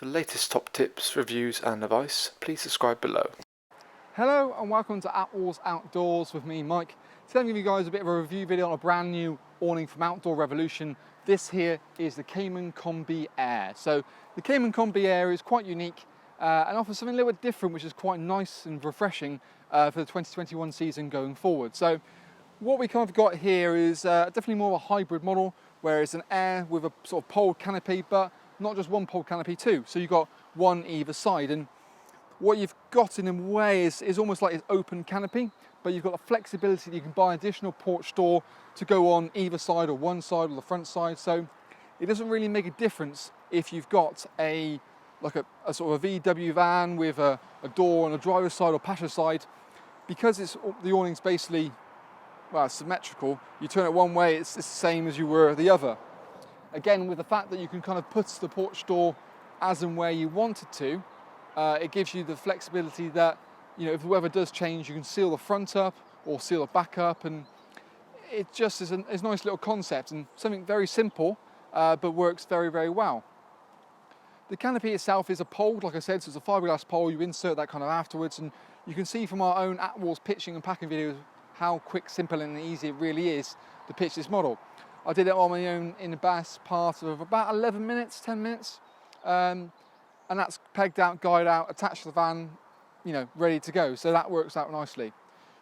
the latest top tips, reviews and advice, please subscribe below. Hello and welcome to Outdoors Outdoors with me, Mike. Today I'm going to give you guys a bit of a review video on a brand new awning from Outdoor Revolution. This here is the Cayman Combi Air. So the Cayman Combi Air is quite unique and offers something a little bit different, which is quite nice and refreshing for the 2021 season going forward. So what we kind of got here is definitely more of a hybrid model, where it's an air with a sort of poled canopy, but not just one poled canopy too. So you've got one either side, and what you've got in a way is almost like an open canopy, but you've got the flexibility that you can buy additional porch door to go on either side, or one side or the front side. So it doesn't really make a difference if you've got a sort of a VW van with a door on the driver's side or passenger side, because the awning's basically, well, symmetrical. You turn it one way, it's the same as you were the other. Again, with the fact that you can kind of put the porch door as and where you want it to, it gives you the flexibility that, you know, if the weather does change, you can seal the front up or seal the back up, and it just is a nice little concept and something very simple, but works very, very well. The canopy itself is a pole, like I said, so it's a fiberglass pole. You insert that kind of afterwards, and you can see from our own at-walls pitching and packing videos how quick, simple and easy it really is to pitch this model. I did it on my own in the best part of about 11 minutes, 10 minutes. And that's pegged out, guyed out, attached to the van, you know, ready to go. So that works out nicely.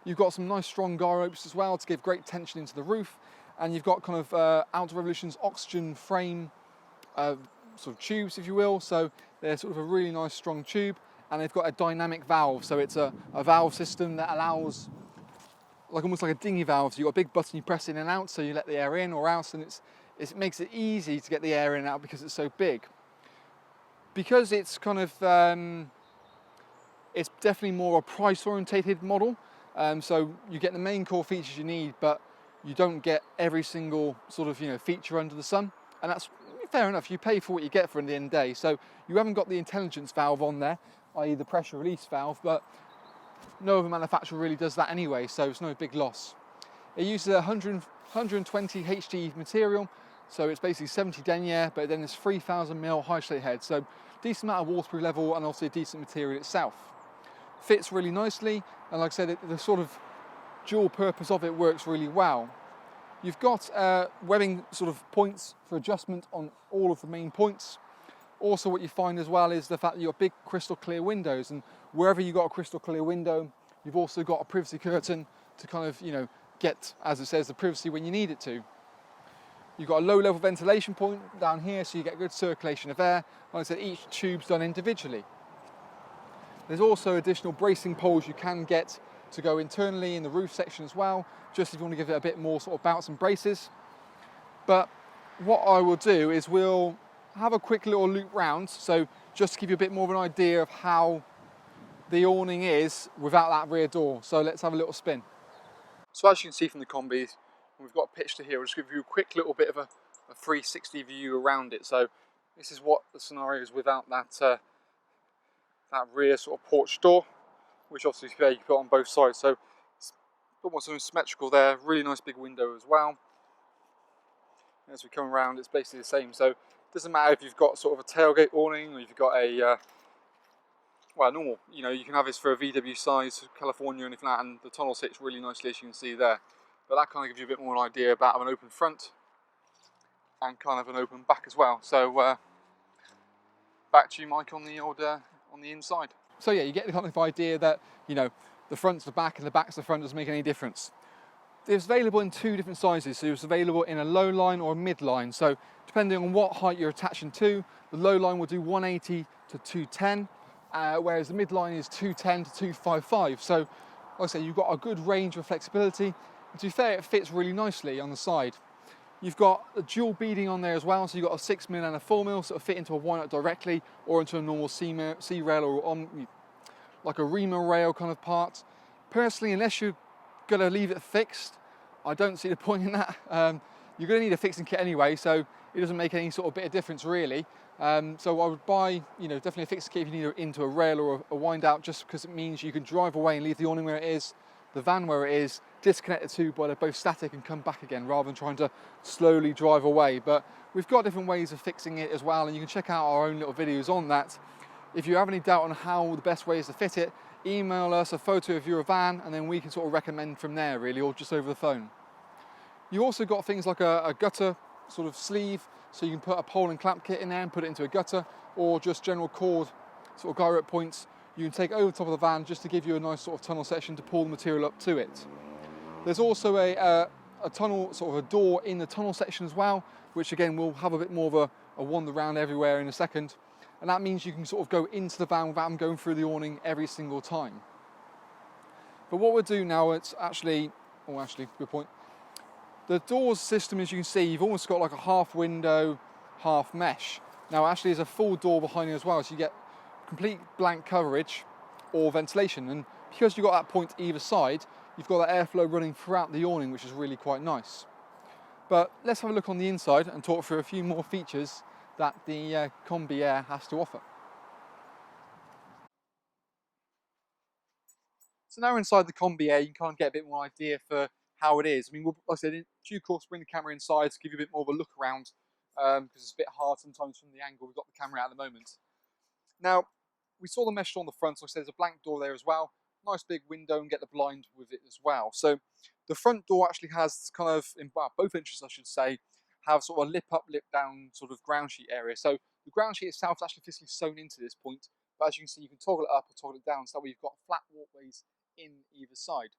You've got some nice strong guy ropes as well to give great tension into the roof. And you've got kind of Outdoor Revolution's oxygen frame sort of tubes, if you will. So they're sort of a really nice strong tube, and they've got a dynamic valve. So it's a valve system that allows, almost like a dinghy valve. So you've got a big button you press in and out, so you let the air in or out, and it makes it easy to get the air in and out because it's so big. Because it's kind of, it's definitely more a price-orientated model. So you get the main core features you need, but you don't get every single sort of, you know, feature under the sun. And that's fair enough. You pay for what you get for at the end of the day. So you haven't got the intelligence valve on there, i.e. the pressure release valve, but no other manufacturer really does that anyway, so it's no big loss. It uses a 120 HT material, so it's basically 70 denier, but then there's 3000 mil high slate head, so decent amount of waterproof level and also a decent material itself. Fits really nicely, and like I said, the sort of dual purpose of it works really well. You've got webbing sort of points for adjustment on all of the main points. Also, what you find as well is the fact that you've got big crystal clear windows, and wherever you've got a crystal clear window, you've also got a privacy curtain to kind of, you know, get, as it says, the privacy when you need it to. You've got a low level ventilation point down here, so you get good circulation of air. Like I said, each tube's done individually. There's also additional bracing poles you can get to go internally in the roof section as well, just if you want to give it a bit more sort of bounce and braces. But what I will do is we'll have a quick little loop round, so just to give you a bit more of an idea of how the awning is without that rear door. So let's have a little spin. So as you can see from the Combi, we've got a picture here. I'll just give you a quick little bit of a 360 view around it. So this is what the scenario is without that that rear sort of porch door, which obviously you can put on both sides. So it's a bit more something symmetrical there. Really nice big window as well. As we come around, it's basically the same. So it doesn't matter if you've got sort of a tailgate awning, or if you've got a well, normal, you know, you can have this for a VW size, California or anything like that, and the tunnel sits really nicely, as you can see there. But that kind of gives you a bit more an idea about an open front and kind of an open back as well. So back to you, Mike, on the old on the inside. So yeah, you get the kind of idea that, you know, the front's the back and the back's the front doesn't make any difference. It's available in two different sizes, so it's available in a low line or a mid line. So depending on what height you're attaching to, the low line will do 180 to 210, whereas the mid line is 210 to 255. So like I say, you've got a good range of flexibility. And to be fair, it fits really nicely on the side. You've got a dual beading on there as well, so you've got a 6mm and a 4mm, so it'll fit into a wind-up directly or into a normal C-rail or on like a reamer rail kind of part. Personally, unless you're going to leave it fixed, I don't see the point in that. You're going to need a fixing kit anyway, so it doesn't make any sort of bit of difference really. So I would buy, you know, definitely a fixing kit if you need it into a rail or a wind out, just because it means you can drive away and leave the awning where it is, the van where it is, disconnect the two while they're both static and come back again, rather than trying to slowly drive away. But we've got different ways of fixing it as well, and you can check out our own little videos on that. If you have any doubt on how the best way is to fit it, email us a photo of your van, and then we can sort of recommend from there really, or just over the phone. You also got things like a gutter sort of sleeve, so you can put a pole and clamp kit in there and put it into a gutter, or just general cord sort of gyro points you can take over the top of the van just to give you a nice sort of tunnel section to pull the material up to it. There's also a tunnel, sort of a door in the tunnel section as well, which again will have a bit more of a wander around everywhere in a second, and that means you can sort of go into the van without going through the awning every single time. But what we'll do now, it's actually, good point. The doors system, as you can see, you've almost got like a half window, half mesh. Now actually there's a full door behind you as well, so you get complete blank coverage or ventilation, and because you've got that point either side, you've got that airflow running throughout the awning, which is really quite nice. But let's have a look on the inside and talk through a few more features that the Combi Air has to offer. So now inside the Combi Air, you can kind of get a bit more idea for how it is. I mean, like I said, in due course, bring the camera inside to give you a bit more of a look around, because it's a bit hard sometimes from the angle we've got the camera at the moment. Now, we saw the mesh on the front, so like I said, there's a blank door there as well. Nice big window, and get the blind with it as well. So the front door actually has kind of, well, both entrances I should say, have sort of a lip up, lip down sort of ground sheet area. So the ground sheet itself is actually physically sewn into this point, but as you can see, you can toggle it up or toggle it down, so that way you've got flat walkways in either side.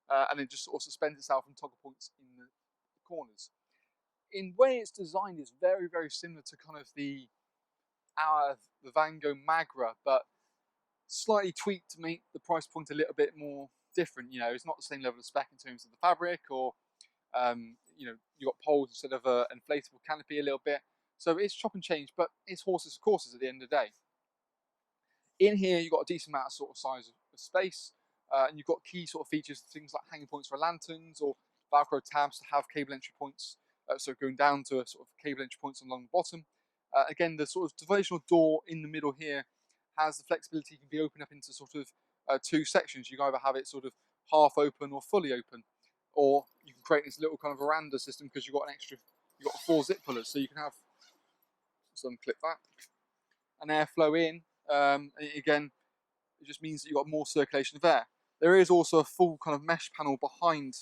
And it just sort of suspends itself and toggle points in the corners. In way it's designed is very, very similar to kind of the Vango Magra, but slightly tweaked to make the price point a little bit more different. You know, it's not the same level of spec in terms of the fabric, or you know, you got poles instead of an inflatable canopy a little bit. So it's chop and change, but it's horses for courses at the end of the day. In here, you've got a decent amount of sort of size of space, and you've got key sort of features, things like hanging points for lanterns, or Velcro tabs to have cable entry points, so going down to a sort of cable entry points along the bottom. Again, the sort of divisional door in the middle here has the flexibility, it can be opened up into sort of two sections. You can either have it sort of half open or fully open, or you can create this little kind of veranda system because you've got you've got 4 zip pullers, so you can have, so unclip that, an airflow in. Again, it just means that you've got more circulation of air. There is also a full kind of mesh panel behind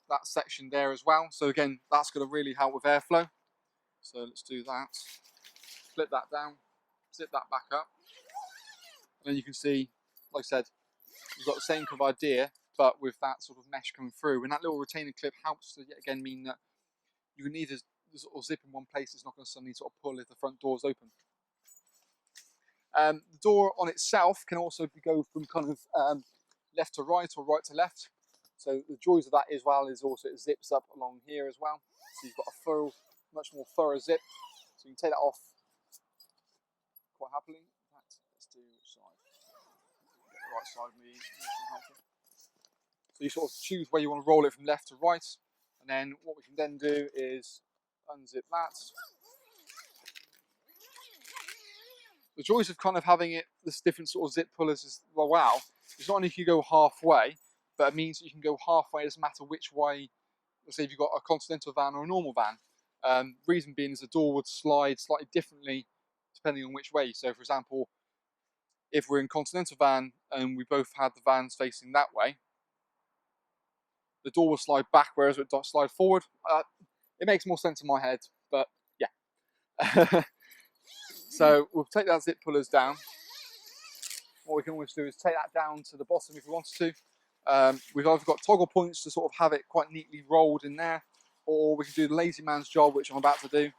that section there as well. So again, that's going to really help with airflow. So let's do that. Flip that down, zip that back up. And then you can see, like I said, you've got the same kind of idea, but with that sort of mesh coming through. And that little retaining clip helps to, yet again, mean that you can either sort of zip in one place, it's not going to suddenly sort of pull if the front door is open. The door on itself can also go from kind of left to right or right to left. So the joys of that as well is also it zips up along here as well. So you've got a full, much more thorough zip. So you can take that off quite happily. Let's do which side. Get the right side of me. So you sort of choose where you want to roll it from left to right. And then what we can then do is unzip that. The joys of kind of having it, this different sort of zip pullers is, well, wow, it's not only if you go halfway, but it means that you can go halfway, it doesn't matter which way. Let's say if you've got a Continental van or a normal van. Reason being is the door would slide slightly differently depending on which way. So for example, if we're in Continental van and we both had the vans facing that way, the door will slide back, whereas it would slide forward. It makes more sense in my head, but yeah. So we'll take that zip pullers down. What we can always do is take that down to the bottom if we wanted to. We've either got toggle points to sort of have it quite neatly rolled in there, or we can do the lazy man's job, which I'm about to do.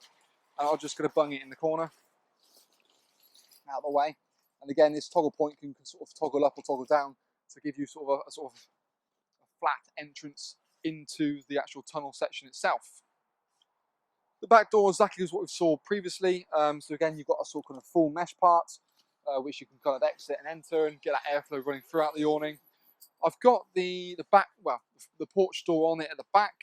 And I'm just going to bung it in the corner, out of the way. And again, this toggle point can sort of toggle up or toggle down to give you sort of a flat entrance into the actual tunnel section itself. The back door exactly is what we saw previously. So again, you've got a sort of full mesh part, which you can kind of exit and enter and get that airflow running throughout the awning. I've got the back, well, the porch door on it at the back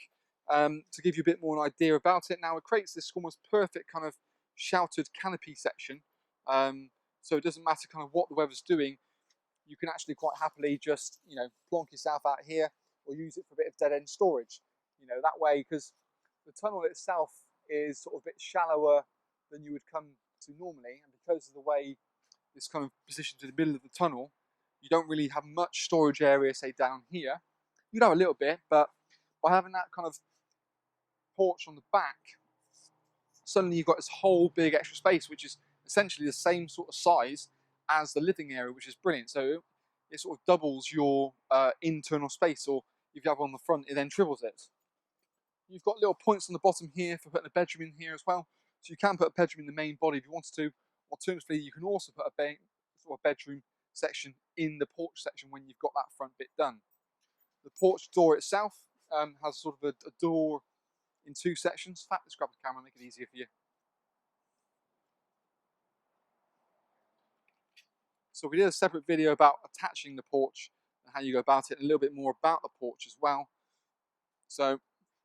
to give you a bit more an idea about it. Now it creates this almost perfect kind of sheltered canopy section. So it doesn't matter kind of what the weather's doing. you can actually quite happily just, plonk yourself out here or use it for a bit of dead end storage. That way, because the tunnel itself is sort of a bit shallower than you would come to normally, and because of the way it's kind of positioned in the middle of the tunnel, you don't really have much storage area, say down here. You'd have a little bit, but by having that kind of porch on the back, suddenly you've got this whole big extra space, which is essentially the same sort of size as the living area, which is brilliant. So it sort of doubles your internal space, or if you have one on the front, it then triples it. You've got little points on the bottom here for putting a bedroom in here as well. So you can put a bedroom in the main body if you wanted to. Alternatively, you can also put a sort of bedroom section in the porch section when you've got that front bit done. The porch door itself has sort of a door in two sections. In fact, let's grab the camera and make it easier for you. So we did a separate video about attaching the porch and how you go about it, and a little bit more about the porch as well. So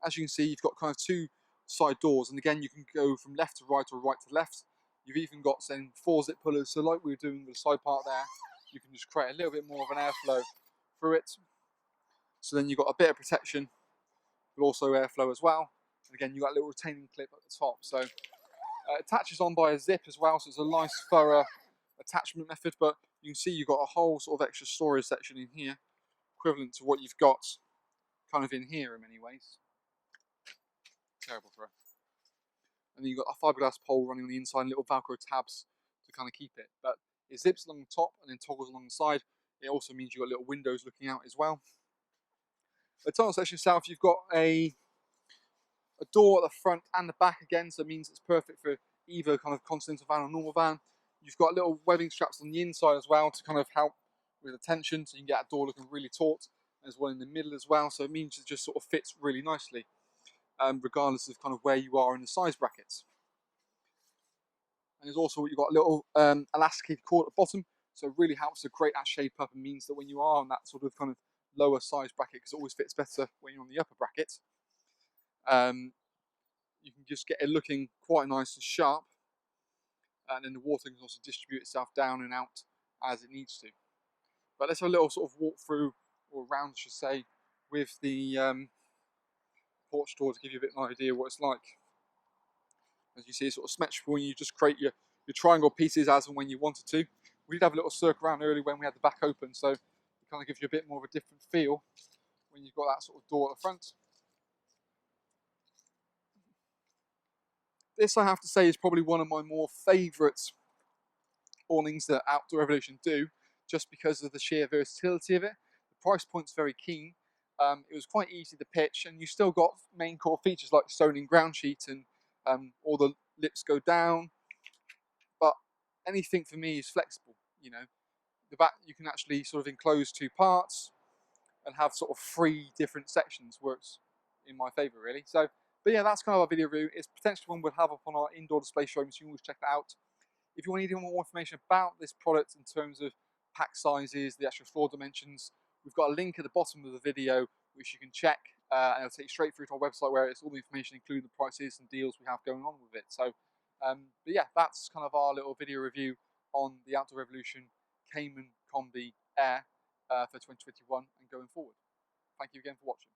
as you can see, you've got kind of two side doors, and again, you can go from left to right or right to left. You've even got some 4-zip pullers, so like we were doing with the side part there, you can just create a little bit more of an airflow through it. So then you've got a bit of protection, but also airflow as well. And again, you've got a little retaining clip at the top. So it attaches on by a zip as well, so it's a nice thorough attachment method, but you can see you've got a whole sort of extra storage section in here, equivalent to what you've got kind of in here in many ways. Terrible throw. And then you've got a fiberglass pole running on the inside and little Velcro tabs to kind of keep it. But it zips along the top and then toggles along the side. It also means you've got little windows looking out as well. The tunnel section itself, you've got a door at the front and the back again, so it means it's perfect for either kind of continental van or normal van. You've got little webbing straps on the inside as well to kind of help with the tension, so you can get that door looking really taut, as well in the middle as well, so it means it just sort of fits really nicely, regardless of kind of where you are in the size brackets. And there's also, you've got a little elasticated cord at the bottom, so it really helps to create that shape up, and means that when you are on that sort of kind of lower size bracket, because it always fits better when you're on the upper bracket, you can just get it looking quite nice and sharp, and then the water can also distribute itself down and out as it needs to. But let's have a little sort of walk through, or around I should say, with the porch door to give you a bit of an idea what it's like. As you see, it's sort of symmetrical, and you just create your triangle pieces as and when you wanted to. We did have a little circle around earlier when we had the back open, so it kind of gives you a bit more of a different feel when you've got that sort of door at the front. This, I have to say, is probably one of my more favourite awnings that Outdoor Revolution do, just because of the sheer versatility of it. The price point's very keen. It was quite easy to pitch, and you still got main core features like stone in ground sheet, and all the lips go down. But anything for me is flexible. The back, you can actually sort of enclose two parts and have sort of 3 different sections. Works in my favour, really. So, but yeah, that's kind of our video review. It's potentially one we'll have up on our indoor display showroom, so you can always check that out. If you want any more information about this product in terms of pack sizes, the actual floor dimensions, we've got a link at the bottom of the video which you can check, and it'll take you straight through to our website, where it's all the information, including the prices and deals we have going on with it. So, but yeah, that's kind of our little video review on the Outdoor Revolution Cayman Combi Air for 2021 and going forward. Thank you again for watching.